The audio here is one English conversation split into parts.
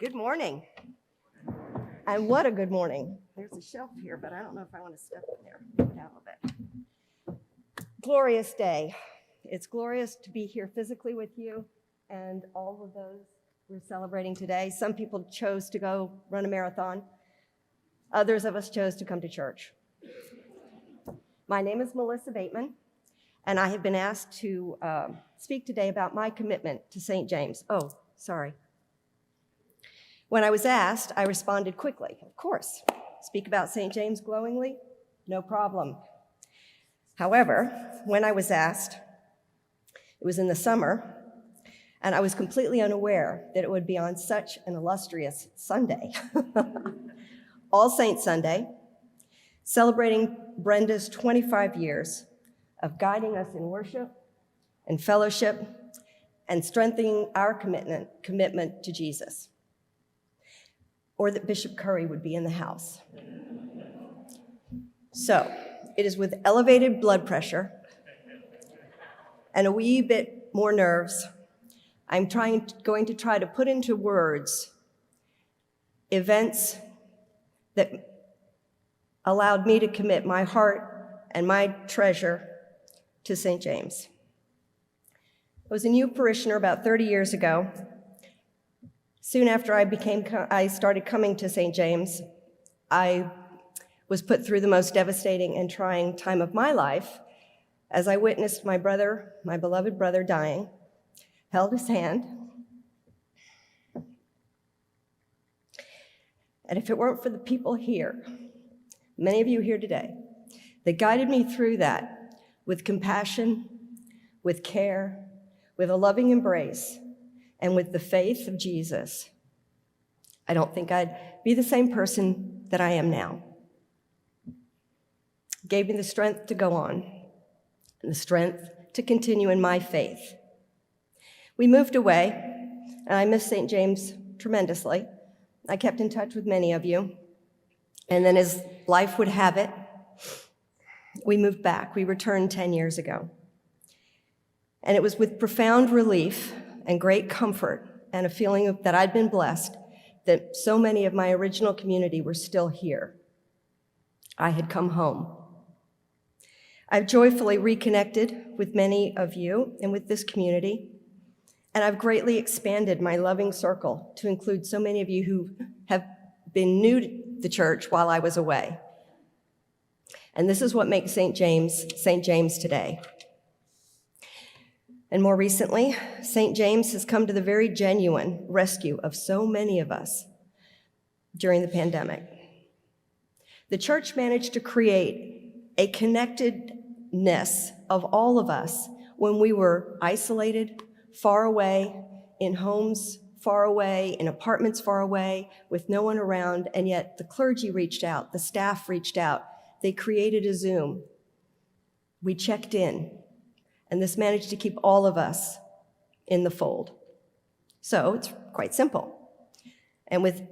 Good morning. And what a good morning. There's a shelf here, but I don't know if I want to step in there. Down a little bit. Glorious day. It's glorious to be here physically with you and all of those we're celebrating today. Some people chose to go run a marathon. Others of us chose to come to church. My name is Melissa Bateman, and I have been asked to speak today about my commitment to St. James. Oh, sorry. When I was asked, I responded quickly. Of course, speak about St. James glowingly? No problem. However, when I was asked, it was in the summer, and I was completely unaware that it would be on such an illustrious Sunday, All Saints Sunday, celebrating Brenda's 25 years of guiding us in worship and fellowship and strengthening our commitment to Jesus, or that Bishop Curry would be in the house. So it is with elevated blood pressure and a wee bit more nerves, I'm going to try to put into words events that allowed me to commit my heart and my treasure to St. James. I was a new parishioner about 30 years ago. Soon after I started coming to St. James, I was put through the most devastating and trying time of my life as I witnessed my brother, my beloved brother, dying, held his hand. And if it weren't for the people here, many of you here today, that guided me through that with compassion, with care, with a loving embrace, and with the faith of Jesus, I don't think I'd be the same person that I am now. It gave me the strength to go on and the strength to continue in my faith. We moved away, and I miss St. James tremendously. I kept in touch with many of you, and then as life would have it, we moved back. We returned 10 years ago. And it was with profound relief and great comfort and a feeling that I'd been blessed that so many of my original community were still here. I had come home. I've joyfully reconnected with many of you and with this community, and I've greatly expanded my loving circle to include so many of you who have been new to the church while I was away. And this is what makes St. James today. And more recently, St. James has come to the very genuine rescue of so many of us during the pandemic. The church managed to create a connectedness of all of us when we were isolated, far away, in homes far away, in apartments far away, with no one around, and yet the clergy reached out, the staff reached out. They created a Zoom. We checked in. And this managed to keep all of us in the fold. So it's quite simple. And with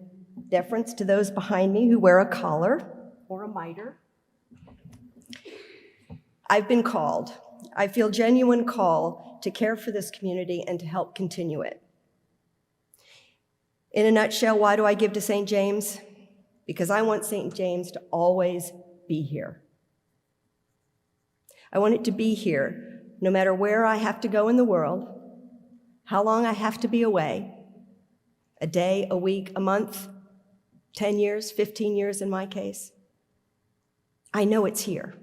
deference to those behind me who wear a collar or a mitre, I've been called. I feel genuine call to care for this community and to help continue it. In a nutshell, why do I give to St. James? Because I want St. James to always be here. I want it to be here no matter where I have to go in the world, how long I have to be away, a day, a week, a month, 10 years, 15 years in my case. I know it's here.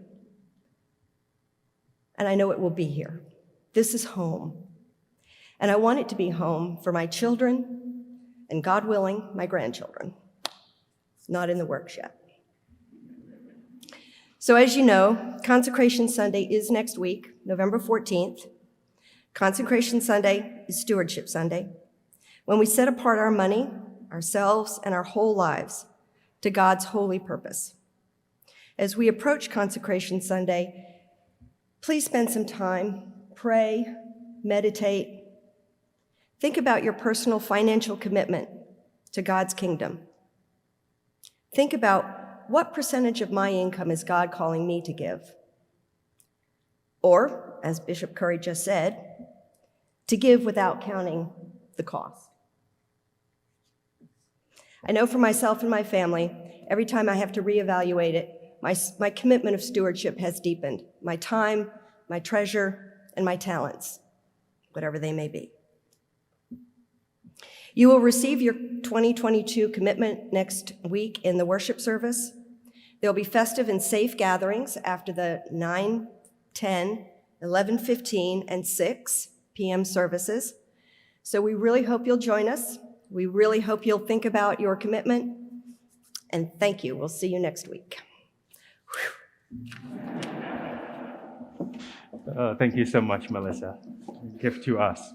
And I know it will be here. This is home. And I want it to be home for my children and, God willing, my grandchildren. Not in the works yet. So as you know, Consecration Sunday is next week, November 14th. Consecration Sunday is Stewardship Sunday, when we set apart our money, ourselves, and our whole lives to God's holy purpose. As we approach Consecration Sunday, please spend some time, pray, meditate, think about your personal financial commitment to God's kingdom. Think about what percentage of my income is God calling me to give? Or, as Bishop Curry just said, to give without counting the cost. I know for myself and my family, every time I have to reevaluate it, my commitment of stewardship has deepened. My time, my treasure, and my talents, whatever they may be. You will receive your 2022 commitment next week in the worship service. There will be festive and safe gatherings after the 9, 10, 11:15, and 6 p.m. services. So we really hope you'll join us. We really hope you'll think about your commitment. And thank you. We'll see you next week. Thank you so much, Melissa. Gift to us.